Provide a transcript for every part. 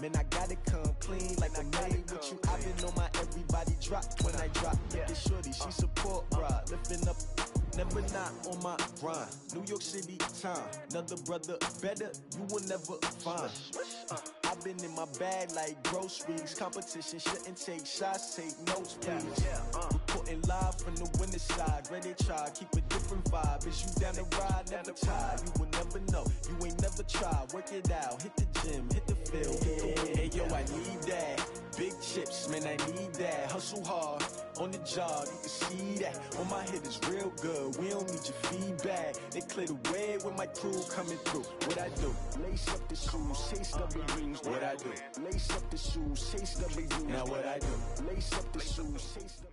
Man, I gotta come clean like I'm made with you. I've been on my everybody drop when I drop. Look at shorty, she support ride, lifting up. Never not on my grind. New York City time. Another brother better, you will never find. I've been in my bag like groceries. Competition shouldn't take shots, take notes, please. Reporting live from the winter side. Ready to try, keep a different vibe. Is you down the ride, never tired. You will never know, you ain't never tried. Work it out, hit the gym, hit the field, hit the wind. Hey, yo, I need that. Big chips, man, I need that. Hustle hard, on the job, you can see that. On my head is real good, we don't need your feedback. They clear the way with my crew coming through. What I do? Lace up the shoes, chase W's. What I do? Lace up the shoes, chase W's. Now what I do? Lace up the shoes, chase W's.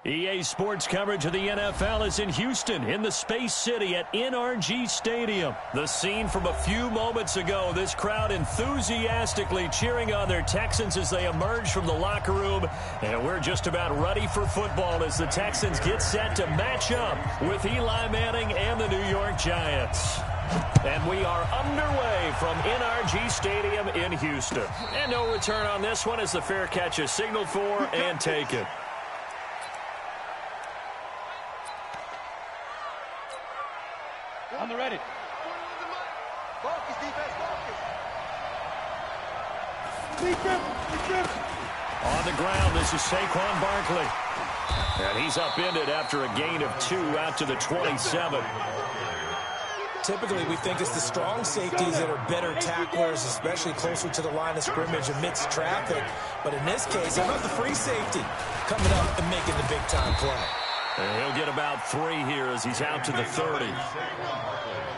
EA Sports coverage of the NFL is in Houston, in the Space City at NRG Stadium. The scene from a few moments ago, this crowd enthusiastically cheering on their Texans as they emerge from the locker room. And we're just about ready for football as the Texans get set to match up with Eli Manning and the New York Giants. And we are underway from NRG Stadium in Houston. And no return on this one as the fair catch is signaled for and taken. On the ready. Focus, defense, focus. On the ground, this is Saquon Barkley. And he's upended after a gain of 2 out to the 27. Typically, we think it's the strong safeties that are better tacklers, especially closer to the line of scrimmage amidst traffic. But in this case, how about the free safety coming up and making the big-time play? And he'll get about 3 here as he's out to the 30.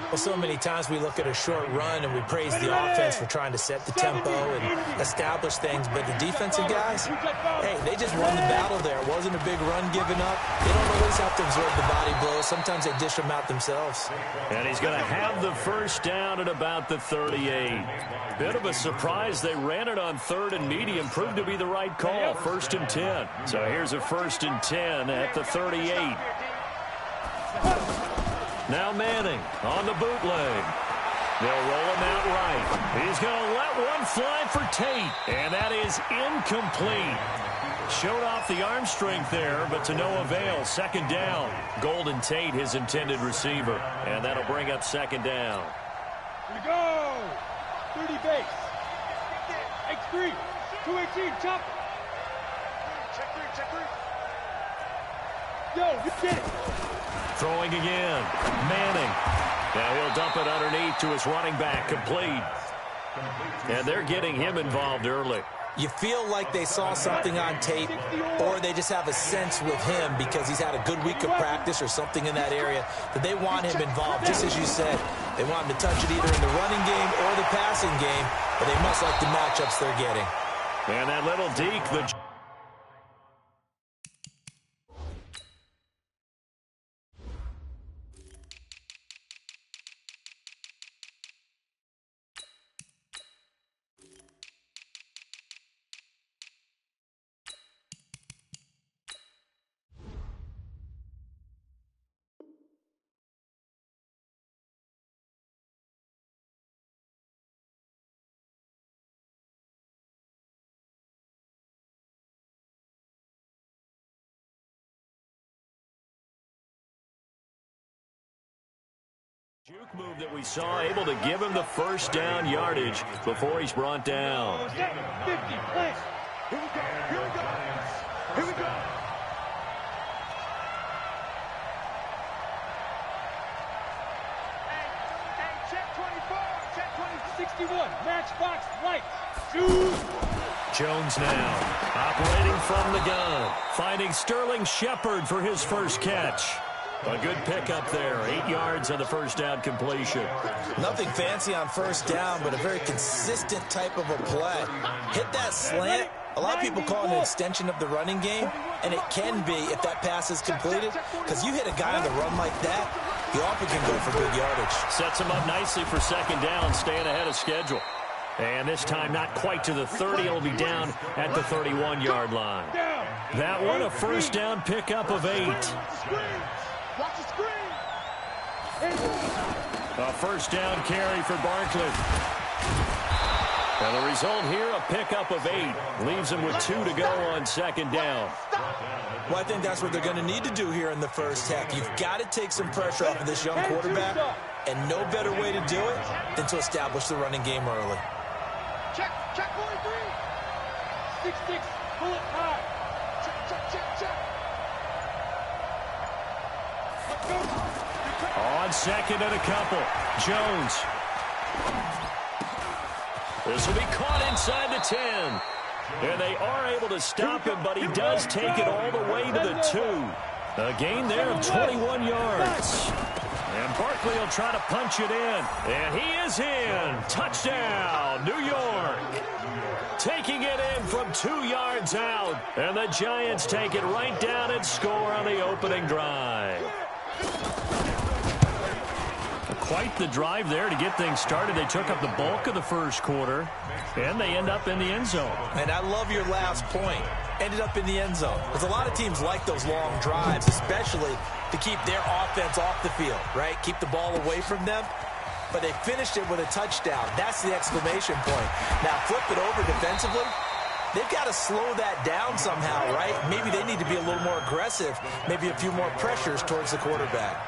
Well, so many times we look at a short run and we praise the offense for trying to set the tempo and establish things. But the defensive guys, hey, they just won the battle there. It wasn't a big run given up. They don't always have to absorb the body blows. Sometimes they dish them out themselves. And he's going to have the first down at about the 38. Bit of a surprise. They ran it on 3rd and medium. Proved to be the right call. 1st and 10. So here's a 1st and 10 at the 38. Now Manning on the bootleg. They'll roll him out right. He's going to let one fly for Tate. And that is incomplete. Showed off the arm strength there, but to no avail. 2nd down. Golden Tate, his intended receiver. And that'll bring up 2nd down. Here we go. 30 base. X3. 218. Chop. Check 3. Yo, you get it. Throwing again. Manning. Now he'll dump it underneath to his running back. Complete. And they're getting him involved early. You feel like they saw something on tape, or they just have a sense with him because he's had a good week of practice or something in that area that they want him involved. Just as you said, they want him to touch it either in the running game or the passing game, but they must like the matchups they're getting. And that little deke, the... Juke move that we saw, able to give him the first down yardage before he's brought down. 50, play. Here we go. Hey, check 24. Check 61. Matchbox lights. Shoot. Jones now operating from the gun, finding Sterling Shepard for his first catch. A good pickup there, 8 yards on the first down completion. Nothing fancy on first down, but a very consistent type of a play. Hit that slant. A lot of people call it an extension of the running game, and it can be if that pass is completed, because you hit a guy on the run like that, you often can go for good yardage. Sets him up nicely for 2nd down, staying ahead of schedule. And this time not quite to the 30. It'll be down at the 31-yard line. That one, a first down pickup of 8. Watch the screen. A first down carry for Barkley. And the result here, a pickup of 8. Leaves him with 2 to go on second down. Well, I think that's what they're going to need to do here in the first half. You've got to take some pressure off of this young quarterback, and no better way to do it than to establish the running game early. Check, boy, 3. 6-6, pull it high. Check. Let's go. On second and a couple, Jones. This will be caught inside the 10. And they are able to stop him, but he does take it all the way to the 2. A gain there of 21 yards. And Barkley will try to punch it in. And he is in. Touchdown, New York. Taking it in from 2 yards out. And the Giants take it right down and score on the opening drive. Quite the drive there to get things started. They took up the bulk of the first quarter, and they end up in the end zone. And I love your last point. Ended up in the end zone. Because a lot of teams like those long drives, especially to keep their offense off the field, right? Keep the ball away from them. But they finished it with a touchdown. That's the exclamation point. Now flip it over defensively. They've got to slow that down somehow, right? Maybe they need to be a little more aggressive. Maybe a few more pressures towards the quarterback.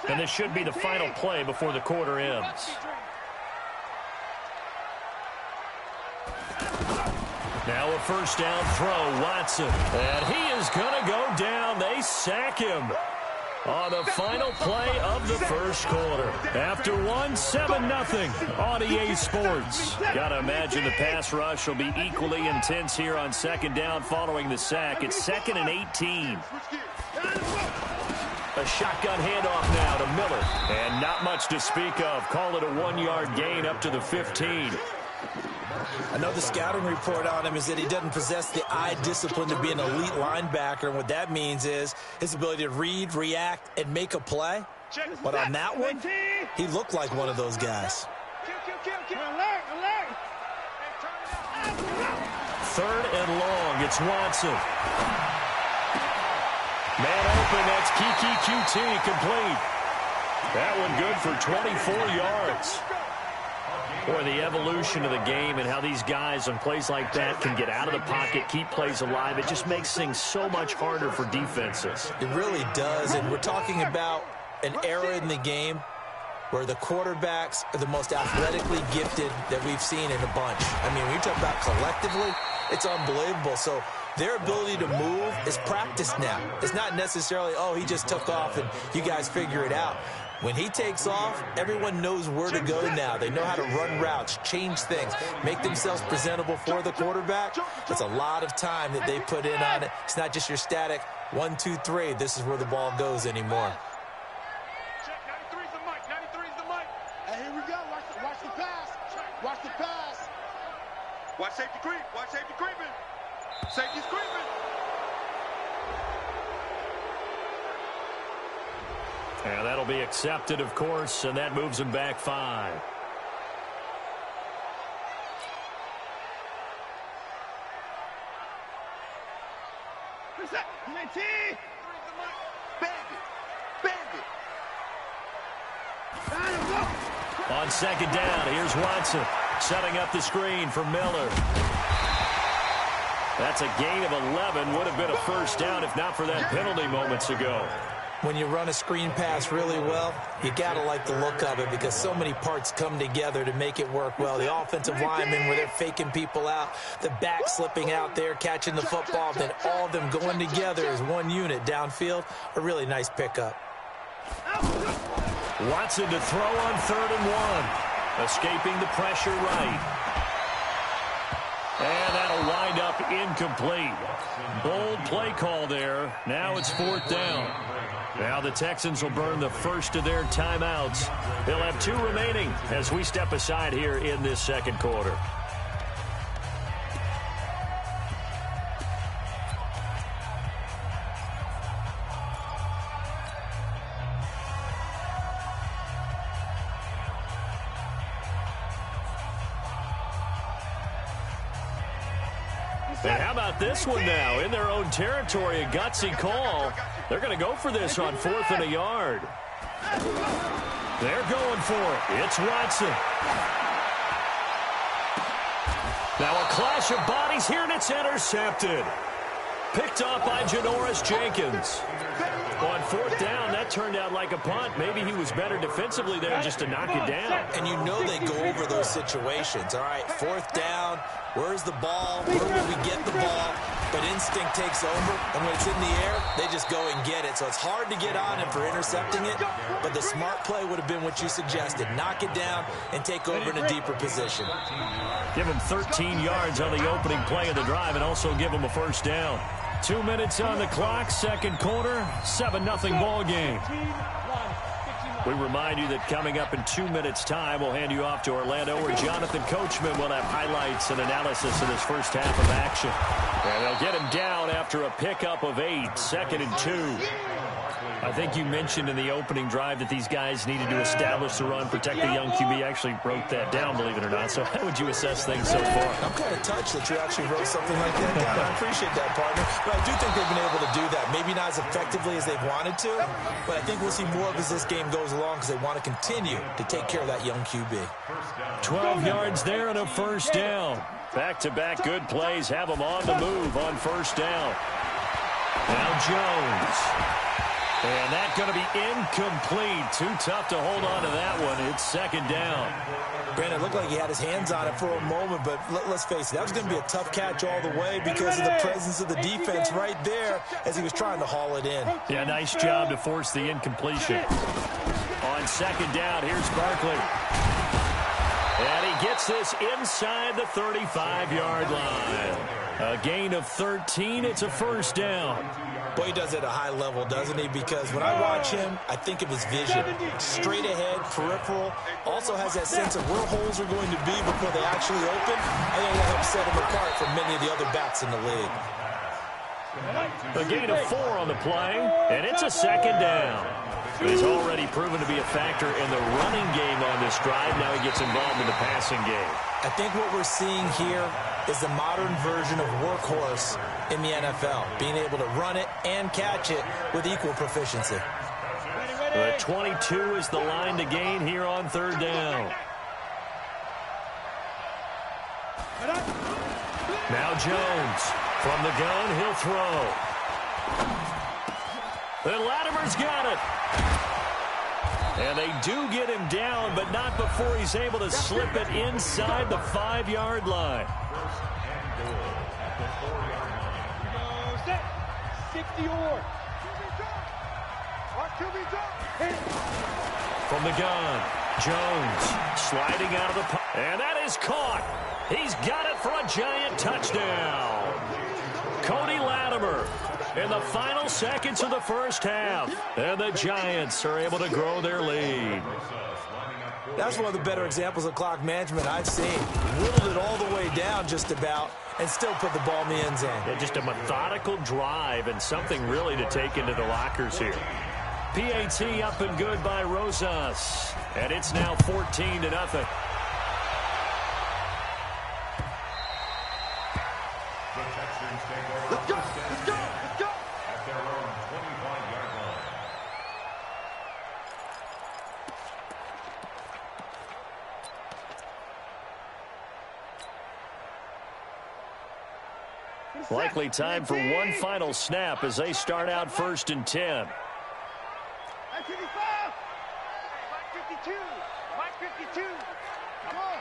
And this should be the final play before the quarter ends. Now a first down throw, Watson. And he is going to go down. They sack him on the final play of the first quarter. After one, 7-0 on EA Sports. Got to imagine the pass rush will be equally intense here on second down following the sack. It's 2nd and 18. A shotgun handoff now to Miller. And not much to speak of. Call it a 1-yard gain up to the 15. I know the scouting report on him is that he doesn't possess the eye discipline to be an elite linebacker. And what that means is his ability to read, react, and make a play. But on that one, he looked like one of those guys. Alert. 3rd and long. It's Watson. Man open, that's Kiki QT, complete. That one good for 24 yards. Boy, the evolution of the game and how these guys on plays like that can get out of the pocket, keep plays alive, it just makes things so much harder for defenses. It really does, and we're talking about an era in the game where the quarterbacks are the most athletically gifted that we've seen in a bunch. I mean, when you talk about collectively, it's unbelievable. So their ability to move is practiced now. It's not necessarily, oh, he just took off and you guys figure it out. When he takes off, everyone knows where to go now. They know how to run routes, change things, make themselves presentable for the quarterback. It's a lot of time that they put in on it. It's not just your static 1, 2, 3. This is where the ball goes anymore. Check, 93's the mic. 93's the mic. And here we go. Watch the pass. Watch the pass. Watch safety creep. Watch safety creeping. Safety's creeping. And that'll be accepted, of course, and that moves him back 5. On second down, here's Watson setting up the screen for Miller. That's a gain of 11. Would have been a first down if not for that penalty moments ago. When you run a screen pass really well, you got to like the look of it because so many parts come together to make it work well. The offensive linemen where they're faking people out, the back slipping out there, catching the football, then all of them going together as one unit downfield. A really nice pickup. Watson to throw on 3rd and 1. Escaping the pressure right. And that'll wind up incomplete. Bold play call there. Now it's 4th down. Now the Texans will burn the first of their timeouts. They'll have 2 remaining as we step aside here in this second quarter. And how about this one now? In their own territory, a gutsy call. They're going to go for this on 4th and a yard. They're going for it. It's Watson. Now a clash of bodies here, and it's intercepted. Picked off by Janoris Jenkins. On fourth down, that turned out like a punt. Maybe he was better defensively there just to knock it down. And you know they go over those situations. All right, fourth down, where's the ball? Where will we get the ball? But instinct takes over, and when it's in the air, they just go and get it. So it's hard to get on him for intercepting it, but the smart play would have been what you suggested. Knock it down and take over in a deeper position. Give him 13 yards on the opening play of the drive and also give him a first down. 2 minutes on the clock, second quarter, 7-0 ball game. We remind you that coming up in 2 minutes' time, we'll hand you off to Orlando, where Jonathan Coachman will have highlights and analysis of this first half of action. And they'll get him down after a pickup of 8, 2nd and 2. I think you mentioned in the opening drive that these guys needed to establish the run, protect the young QB. I actually wrote that down, believe it or not. So how would you assess things so far? I'm kind of touched that you actually wrote something like that down. I appreciate that, partner. But I do think they've been able to do that. Maybe not as effectively as they've wanted to, but I think we'll see more of as this game goes along because they want to continue to take care of that young QB. 12 yards there and a first down. Back-to-back good plays have them on the move on first down. Now Jones. And that's going to be incomplete. Too tough to hold on to that one. It's second down. Brandon, it looked like he had his hands on it for a moment, but let's face it, that was going to be a tough catch all the way because of the presence of the defense right there as he was trying to haul it in. Yeah, nice job to force the incompletion. On second down, here's Barkley. And he gets this inside the 35-yard line. A gain of 13. It's a first down. Boy, he does it at a high level, doesn't he? Because when I watch him, I think of his vision. Straight ahead, peripheral. Also has that sense of where holes are going to be before they actually open. I think that helps set him apart from many of the other backs in the league. A gain of 4 on the play, and it's a second down. He's already proven to be a factor in the running game on this drive. Now he gets involved in the passing game. I think what we're seeing here is the modern version of workhorse in the NFL, being able to run it and catch it with equal proficiency. The 22 is the line to gain here on third down. Now Jones from the gun, he'll throw. And Latimer's got it. And they do get him down, but not before he's able to slip it inside the 5-yard line. 60 or. From the gun, Jones sliding out of the and that is caught. He's got it for a giant touchdown. Cody Latimer in the final seconds of the first half. And the Giants are able to grow their lead. That's one of the better examples of clock management I've seen. Whittled it all the way down just about and still put the ball in the end zone. Yeah, just a methodical drive and something really to take into the lockers here. PAT up and good by Rosas. And it's now 14-0. Let's go, let's go, let's go. At their own 25-yard line. Likely time for one final snap as they start out 1st and 10. Mike 55. Mike 52. Mike 52. Come on.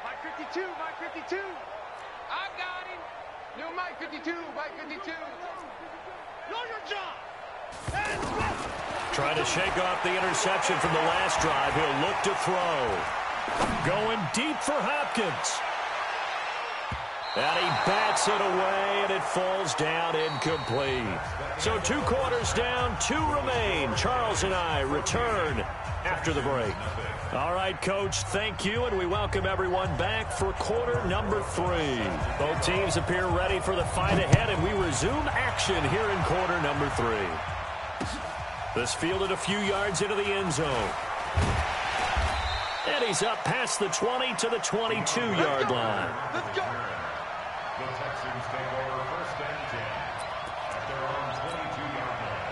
Mike 52. Mike 52. I got him. New Mike 52. Mike 52. Know your job. And Trying to shake off the interception from the last drive. He'll look to throw. Going deep for Hopkins. And he bats it away, and it falls down incomplete. So 2 quarters down, 2 remain. Charles and I return after the break. All right, Coach, thank you, and we welcome everyone back for quarter number 3. Both teams appear ready for the fight ahead, and we resume action here in quarter number 3. This fielded a few yards into the end zone. And he's up past the 20 to the 22-yard line. let's go. The Texans take over 1st and 10 at their own 22-yard line.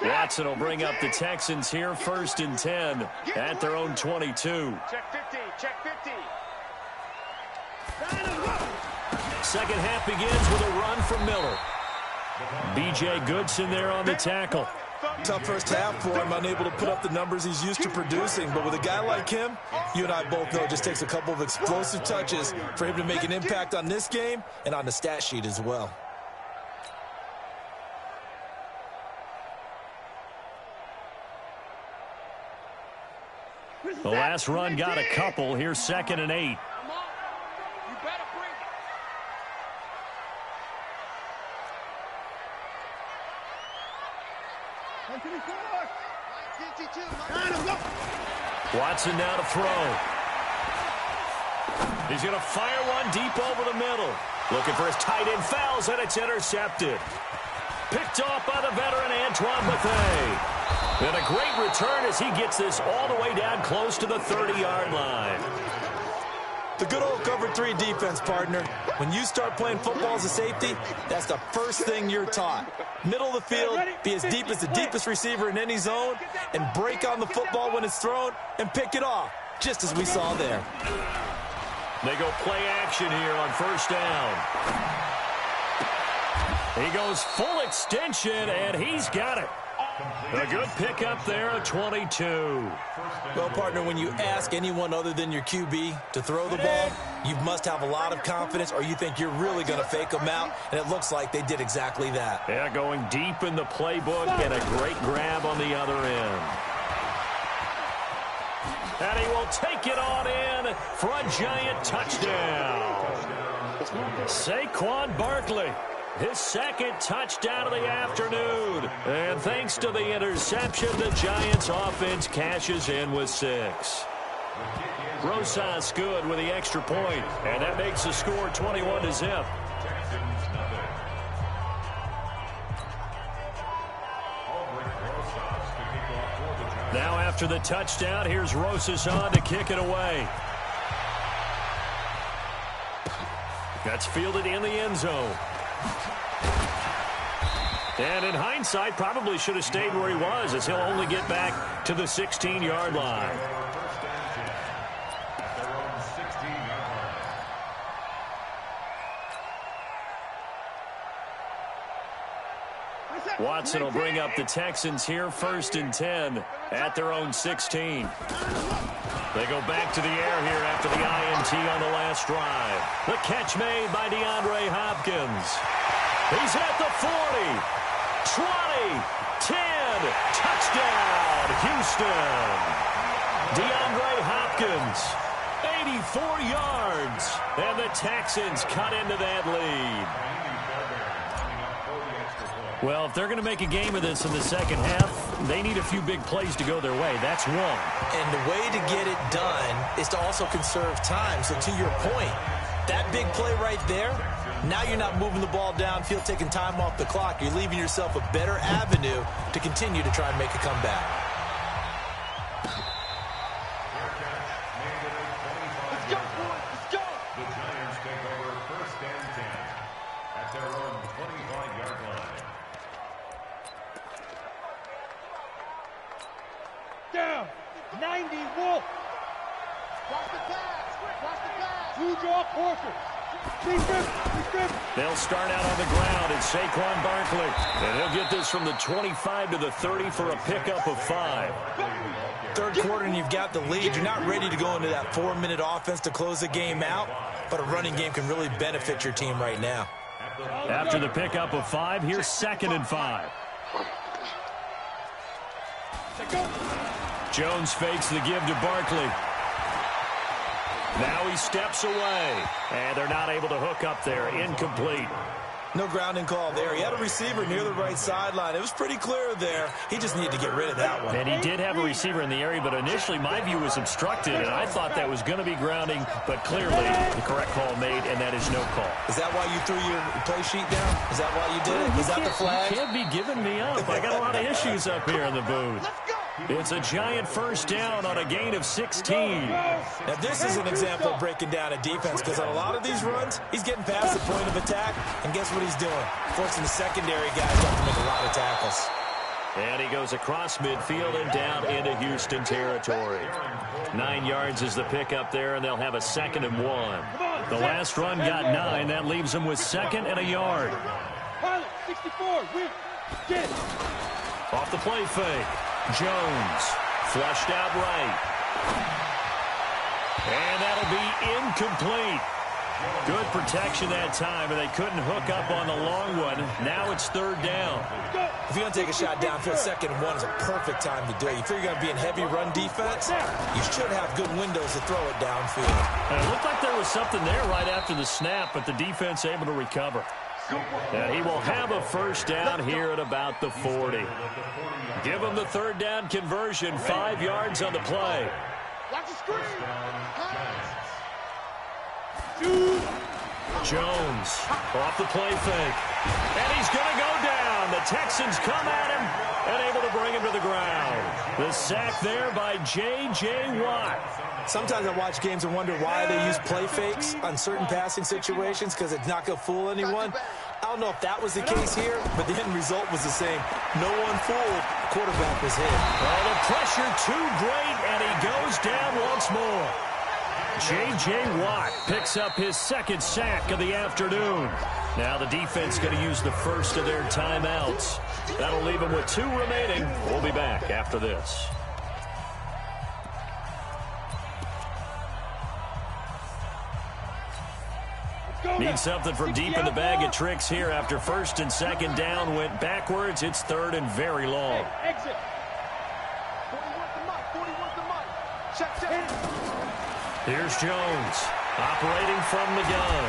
Watson will bring up the Texans here 1st and 10 at their own 22. Check 50. Check 50. Second half begins with a run from Miller. B.J. Goodson there on the tackle. Tough first half for him, unable to put up the numbers he's used to producing. But with a guy like him, you and I both know it just takes a couple of explosive touches for him to make an impact on this game and on the stat sheet as well. The last run got a couple. Here's 2nd and 8. You better bring it. Watson now to throw. He's going to fire one deep over the middle. Looking for his tight end, fouls, and it's intercepted. Picked off by the veteran Antoine Bethea. And a great return as he gets this all the way down close to the 30-yard line. The good old cover 3 defense, partner. When you start playing football as a safety, that's the first thing you're taught. Middle of the field, be as deep as the deepest receiver in any zone, and break on the football when it's thrown and pick it off, just as we saw there. They go play action here on 1st down. He goes full extension, and he's got it. A good pickup there at 22. Well, partner, when you ask anyone other than your QB to throw the ball, you must have a lot of confidence, or you think you're really going to fake them out, and it looks like they did exactly that. Yeah, going deep in the playbook, and a great grab on the other end. And he will take it on in for a giant touchdown. Saquon Barkley. His 2nd touchdown of the afternoon. And thanks to the interception, the Giants offense cashes in with 6. Rosas good with the extra point, and that makes the score 21-0. Now after the touchdown, here's Rosas on to kick it away. That's fielded in the end zone. And in hindsight, probably should have stayed where he was, as he'll only get back to the 16-yard line. Watson will bring up the Texans here 1st and 10 at their own 16. They go back to the air here after the INT on the last drive. The catch made by DeAndre Hopkins. He's at the 40, 20, 10, touchdown, Houston. DeAndre Hopkins, 84 yards, and the Texans cut into that lead. Well, if they're going to make a game of this in the second half, they need a few big plays to go their way. That's one. And the way to get it done is to also conserve time. So to your point, that big play right there, now you're not moving the ball downfield, taking time off the clock. You're leaving yourself a better avenue to continue to try and make a comeback. Let's go, boys. Let's go. The Giants take over 1st and 10 at their own 25-yard line. Down. 90 Wolf. Watch the pass. Watch the pass. 2-draw Porter. They'll start out on the ground. It's Saquon Barkley. And he'll get this from the 25 to the 30 for a pickup of 5. Third quarter and you've got the lead. You're not ready to go into that 4-minute offense to close the game out, but a running game can really benefit your team right now. After the pickup of 5, here's 2nd and 5. Jones fakes the give to Barkley. Now he steps away, and they're not able to hook up there. Incomplete. No grounding call there. He had a receiver near the right sideline. It was pretty clear there. He just needed to get rid of that one. And he did have a receiver in the area, but initially my view was obstructed, and I thought that was going to be grounding, but clearly the correct call made, and that is no call. Is that why you threw your play sheet down? Is that why you did it? Was that the flag? You can't be giving me up. I got a lot of issues up here in the booth. It's a giant first down on a gain of 16. Now, this is an example of breaking down a defense, because on a lot of these runs, he's getting past the point of attack, and guess what he's doing? Forcing the secondary guys to have to make a lot of tackles. And he goes across midfield and down into Houston territory. 9 yards is the pickup there, and they'll have a 2nd and 1. The last run got 9. That leaves them with 2nd and a yard. Pilot, 64, win. Get it. Off the play fake. Jones flushed out right. And that'll be incomplete. Good protection that time, and they couldn't hook up on the long one. Now it's 3rd down. If you're going to take a shot downfield, 2nd and 1 is a perfect time to do it. You figure you're going to be in heavy run defense, you should have good windows to throw it downfield. And it looked like there was something there right after the snap, but the defense able to recover. And he will have a 1st down here at about the 40. Give him the 3rd down conversion, 5 yards on the play. Watch the screen. Jones off the play fake. And he's going to go down. The Texans come at him and able to bring him to the ground. The sack there by J.J. Watt. Sometimes I watch games and wonder why they use play fakes on certain passing situations, because it's not going to fool anyone. I don't know if that was the case here, but the end result was the same. No one fooled. Quarterback was hit. Well, the pressure too great, and he goes down once more. J.J. Watt picks up his 2nd sack of the afternoon. Now the defense going to use the first of their timeouts. That'll leave them with 2 remaining. We'll be back after this. Need something from deep in the bag of tricks here after 1st and 2nd down went backwards. It's 3rd and very long. Exit. 41's the mic. 41's the mic. Check. Here's Jones operating from the gun.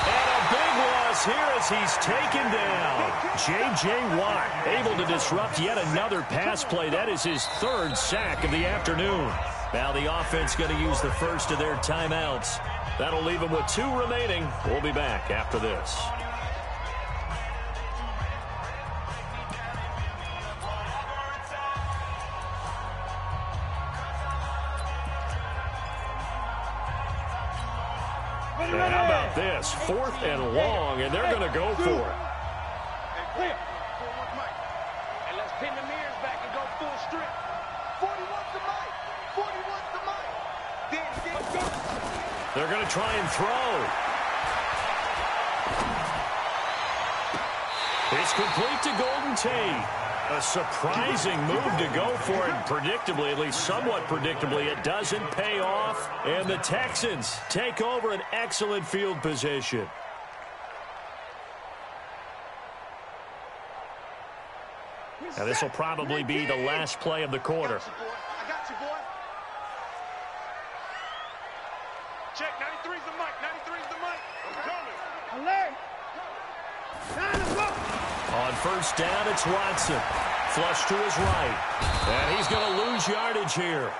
And a big loss here as he's taken down. J.J. Watt able to disrupt yet another pass play. That is his 3rd sack of the afternoon. Now the offense going to use the first of their timeouts. That'll leave them with 2 remaining. We'll be back after this. And how about this? 4th and long, and they're going to go for it. Clear. And let's pin the mirrors back and go full strip. 41's the mic. 41's the mic. Then go. They're going to try and throw. It's complete to Golden Tate. A surprising move to go for it. Predictably, at least somewhat predictably, it doesn't pay off. And the Texans take over an excellent field position. Now this will probably be the last play of the quarter. I got you, boy. Check, 93's the mic. 93's the mic. I'm coming. Alert. Time to go. On 1st down, it's Watson. Flush to his right. And he's going to lose yardage here,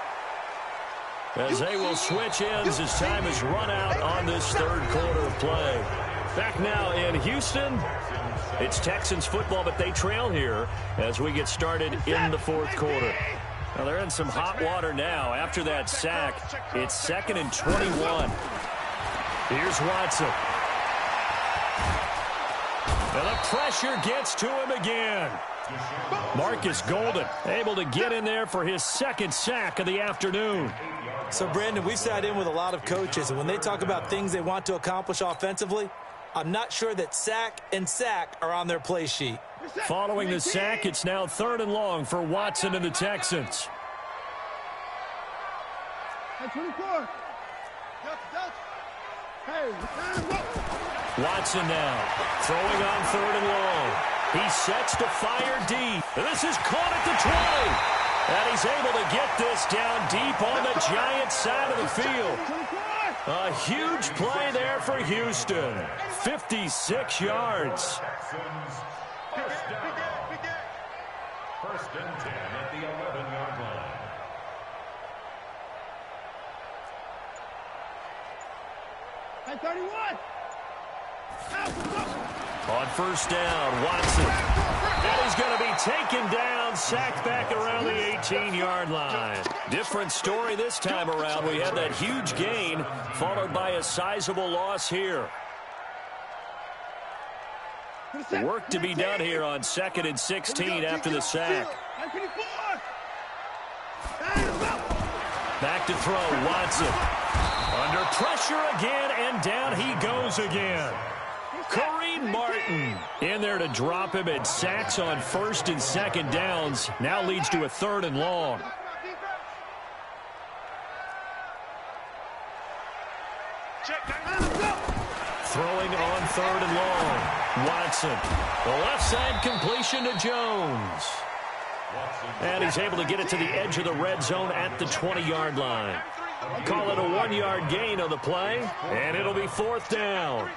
as they will switch ends as time has run out on this 3rd quarter of play. Back now in Houston. It's Texans football, but they trail here as we get started in the 4th quarter. Now they're in some hot water now. After that sack, it's 2nd and 21. Here's Watson. And the pressure gets to him again. Marcus Golden able to get in there for his 2nd sack of the afternoon. So, Brandon, we've sat in with a lot of coaches, and when they talk about things they want to accomplish offensively, I'm not sure that sack and sack are on their play sheet. Following the sack, it's now 3rd and long for Watson and the Texans. Hey, 24. Hey, time to go. Watson now throwing on 3rd and long. He sets to fire deep. And this is caught at the 20. And he's able to get this down deep on the Giants side of the field. A huge play there for Houston. 56 yards. First and 10 at the 11-yard line. Hey, 31. On 1st down, Watson. And he's going to be taken down, sacked back around the 18-yard line. Different story this time around. We had that huge gain, followed by a sizable loss here. Work to be done here on 2nd and 16 after the sack. Back to throw, Watson. Under pressure again, and down he goes again. Kareem Martin in there to drop him, and sacks on 1st and 2nd downs. Now leads to a 3rd and long. Throwing on 3rd and long. Watson. The left side completion to Jones. And he's able to get it to the edge of the red zone at the 20-yard line. Call it a 1-yard gain on the play, and it'll be 4th down.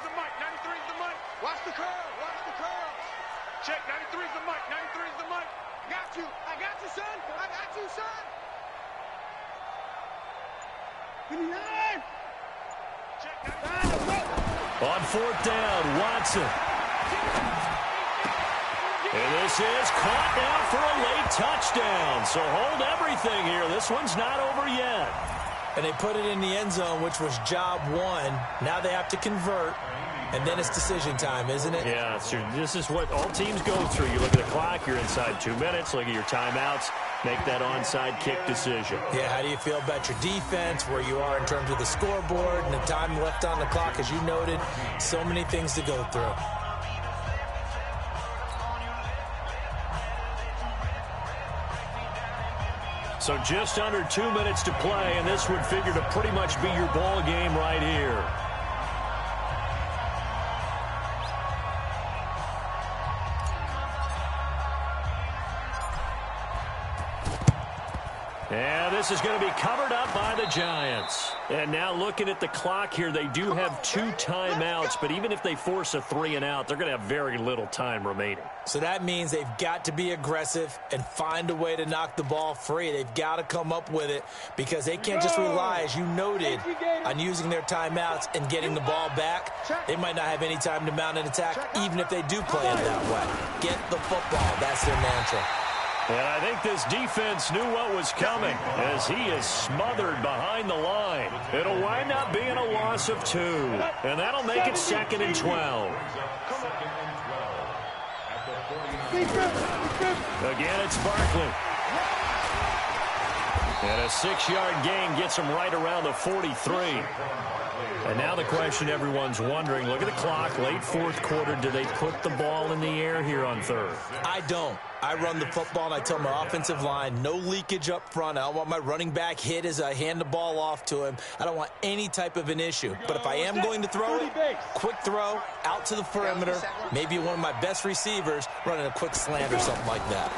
Watch the curl. Watch the curl. Check. 93's the mic. 93's the mic. Got you. I got you, son. I got you, son. 59. On 4th down, Watson. And this is caught now for a late touchdown. So hold everything here. This one's not over yet. And they put it in the end zone, which was job 1. Now they have to convert. And then it's decision time, isn't it? Yeah, so this is what all teams go through. You look at the clock, you're inside 2 minutes. Look at your timeouts. Make that onside kick decision. Yeah, how do you feel about your defense, where you are in terms of the scoreboard and the time left on the clock? As you noted, so many things to go through. So just under 2 minutes to play, and this would figure to pretty much be your ball game right here. And this is going to be covered up by the Giants. And now looking at the clock here, they do have 2 timeouts, but even if they force a 3 and out, they're going to have very little time remaining. So that means they've got to be aggressive and find a way to knock the ball free. They've got to come up with it because they can't just rely, as you noted, on using their timeouts and getting the ball back. They might not have any time to mount an attack, even if they do play it that way. Get the football. That's their mantra. And I think this defense knew what was coming as he is smothered behind the line. It'll wind up being a loss of 2. And that'll make it 2nd and 12. Again, it's Barkley. And a 6-yard gain gets him right around the 43. And now the question everyone's wondering, look at the clock, late 4th quarter, do they put the ball in the air here on 3rd? I don't. I run the football, and I tell my offensive line, no leakage up front. I don't want my running back hit as I hand the ball off to him. I don't want any type of an issue. But if I am going to throw it, quick throw, out to the perimeter, maybe one of my best receivers running a quick slant or something like that.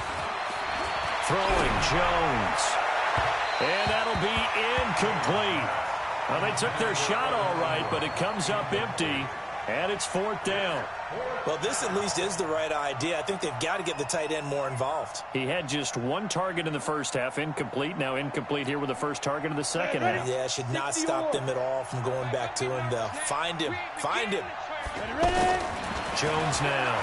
Throwing Jones. And that'll be incomplete. Well, they took their shot all right, but it comes up empty, and it's 4th down. Well, this at least is the right idea. I think they've got to get the tight end more involved. He had just 1 target in the first half, incomplete. Now incomplete here with the first target of the second half. Yeah, should not stop them at all from going back to him, though. Find him. Find him. Jones now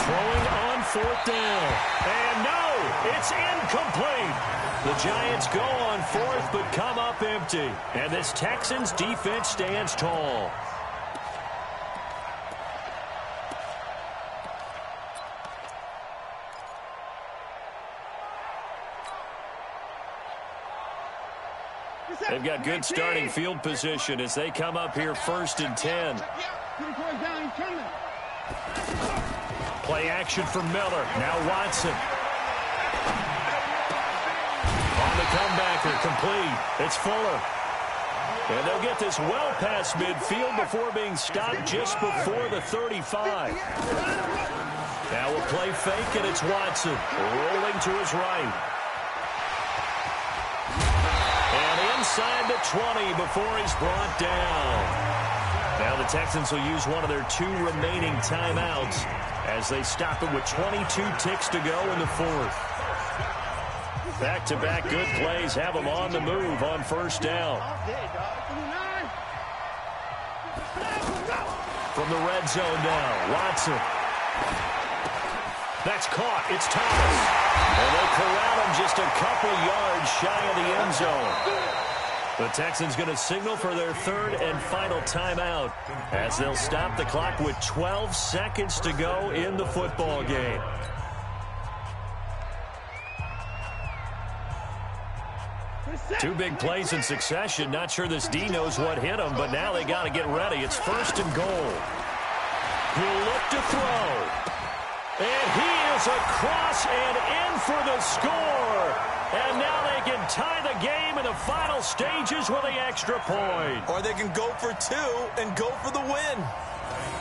throwing on 4th down. And no, it's incomplete. The Giants go on 4th but come up empty. And this Texans defense stands tall. They've got good starting field position as they come up here 1st and 10. Play action for Miller. Now Watson. On the comebacker, complete. It's Fuller. And they'll get this well past midfield before being stopped just before the 35. Now we'll play fake, and it's Watson rolling to his right. Inside the 20 before he's brought down. Now the Texans will use one of their 2 remaining timeouts as they stop it with 22 ticks to go in the 4th. Back-to-back good plays have them on the move on 1st down. From the red zone now, Watson. That's caught. It's Thomas. And they corral him just a couple yards shy of the end zone. The Texans going to signal for their third and final timeout as they'll stop the clock with 12 seconds to go in the football game. Two big plays in succession. Not sure this D knows what hit him, but now they got to get ready. It's 1st and goal. He'll look to throw. And he is across and in for the score. And now they can tie the game in the final stages with the extra point. Or they can go for 2 and go for the win.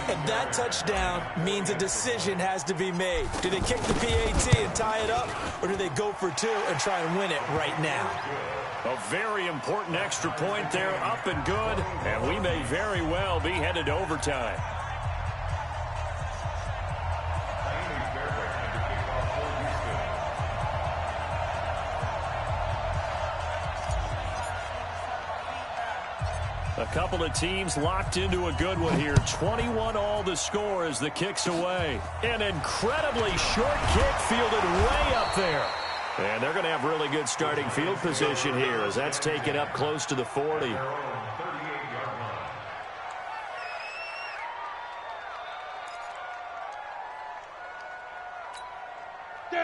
And that touchdown means a decision has to be made. Do they kick the PAT and tie it up, or do they go for 2 and try and win it right now? A very important extra point there, up and good, and we may very well be headed to overtime. A couple of teams locked into a good one here. 21 all the score as the kick's away. An incredibly short kick fielded way up there. And they're going to have really good starting field position here as that's taken up close to the 40.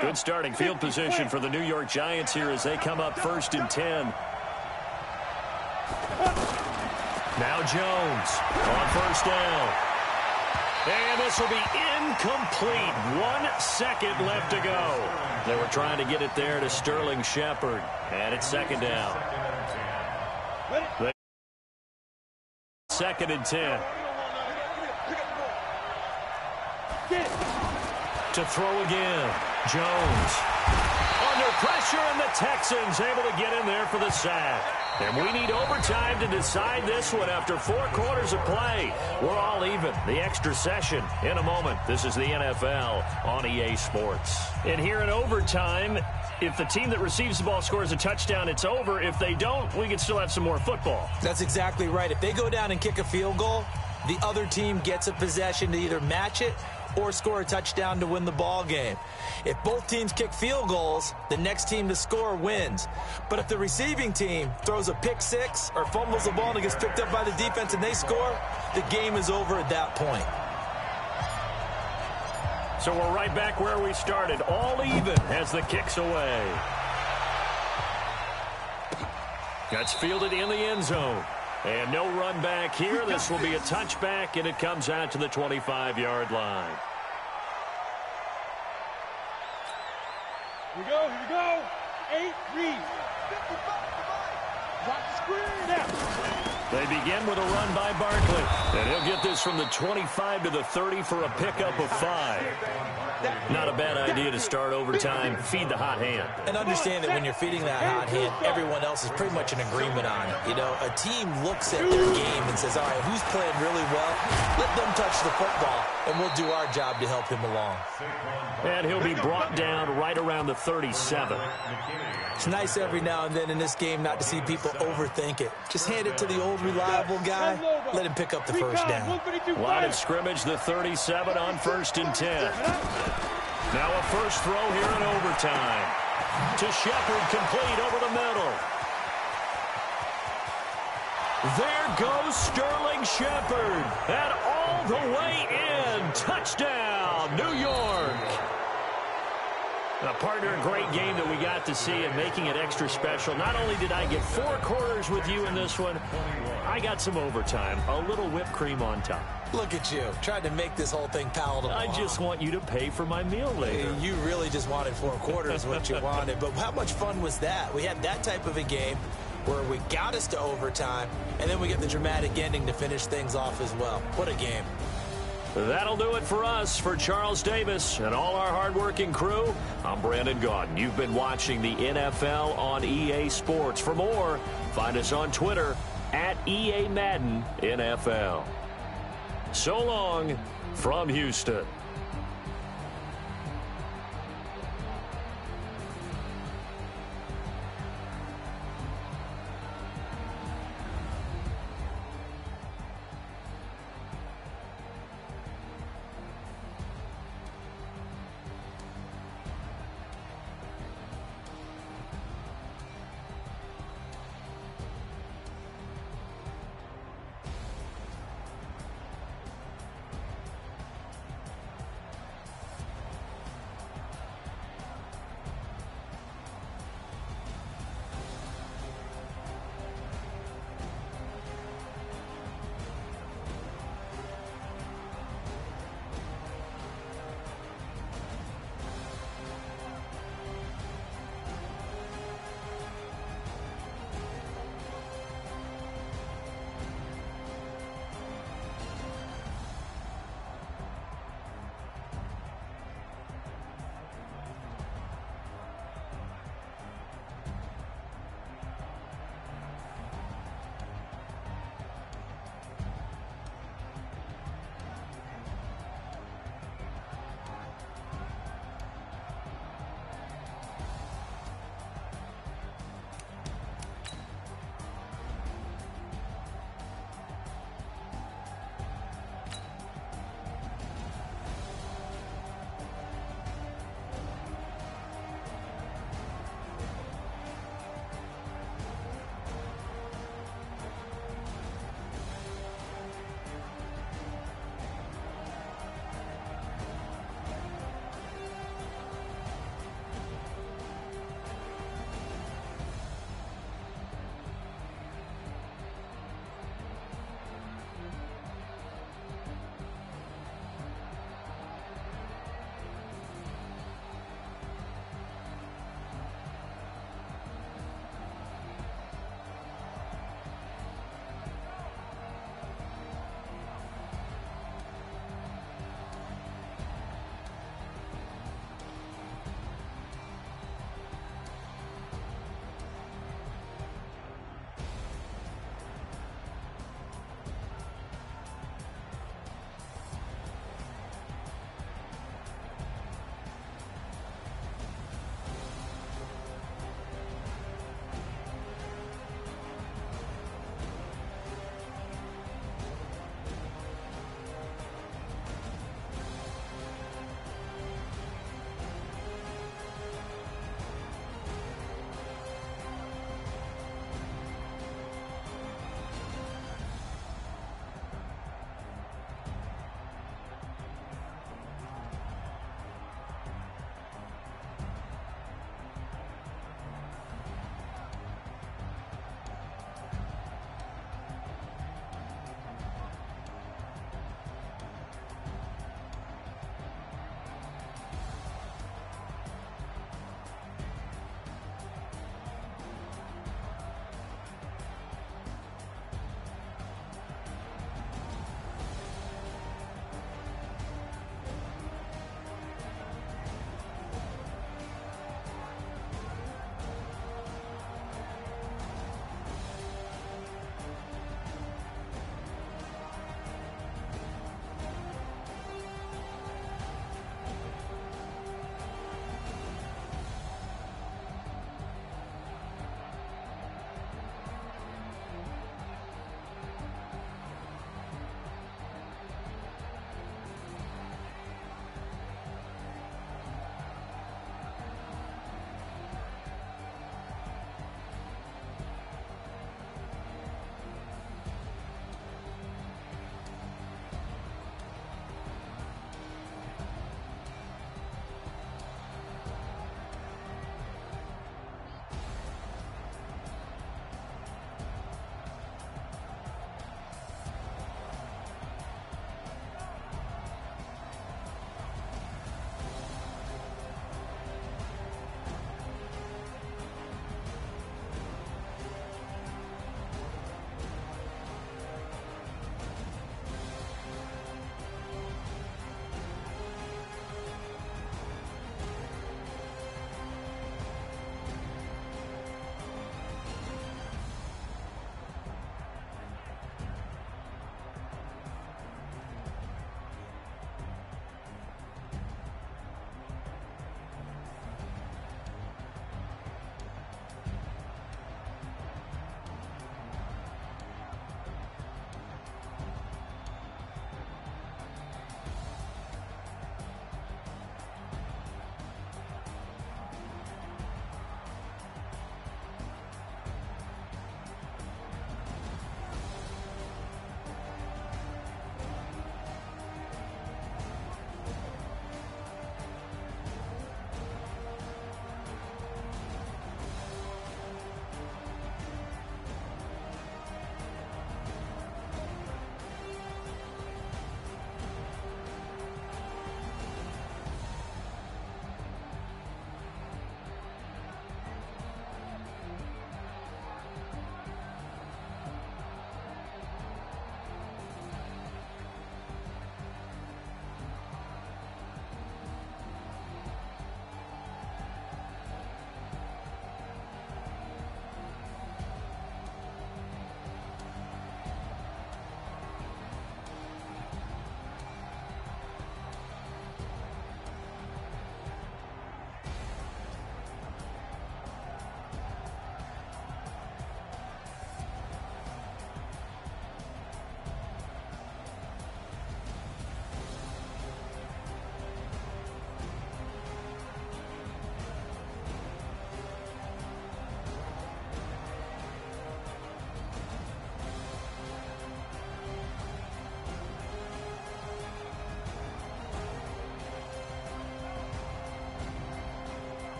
Good starting field position for the New York Giants here as they come up 1st and 10. Now Jones on 1st down. And this will be incomplete. 1 second left to go. They were trying to get it there to Sterling Shepard. And it's 2nd down. 2nd and 10. To throw again. Jones. Under pressure, and the Texans able to get in there for the sack. And we need overtime to decide this one after 4 quarters of play. We're all even. The extra session in a moment. This is the NFL on EA Sports. And here in overtime, if the team that receives the ball scores a touchdown, it's over. If they don't, we can still have some more football. That's exactly right. If they go down and kick a field goal, the other team gets a possession to either match it or score a touchdown to win the ball game. If both teams kick field goals, the next team to score wins. But if the receiving team throws a pick 6 or fumbles the ball and it gets picked up by the defense and they score, the game is over at that point. So we're right back where we started, all even as the kick's away. That's fielded in the end zone. And no run back here. This will be a touchback, and it comes out to the 25-yard line. Here we go, here we go. 8, read. Drop the screen now. They begin with a run by Barkley. And he'll get this from the 25 to the 30 for a pickup of 5. Not a bad idea to start overtime. Feed the hot hand. And understand that when you're feeding that hot hand, everyone else is pretty much in agreement on it. You know, a team looks at their game and says, all right, who's playing really well? Let them touch the football, and we'll do our job to help him along. And he'll be brought down right around the 37. It's nice every now and then in this game not to see people overthink it. Just hand it to the old reliable guy. Let him pick up the first down. Line of scrimmage, the 37 on 1st and 10. Now a first throw here in overtime. To Shepard, complete over the middle. There goes Sterling Shepard. And all the way in. Touchdown, New York. A partner, a great game that we got to see and making it extra special. Not only did I get 4 quarters with you in this one, I got some overtime. A little whipped cream on top. Look at you, trying to make this whole thing palatable. I just want you to pay for my meal later. You really just wanted 4 quarters, what you wanted. But how much fun was that? We had that type of a game where we got us to overtime, and then we get the dramatic ending to finish things off as well. What a game. That'll do it for us. For Charles Davis and all our hardworking crew, I'm Brandon Gaudin. You've been watching the NFL on EA Sports. For more, find us on Twitter at EA Madden NFL. So long from Houston.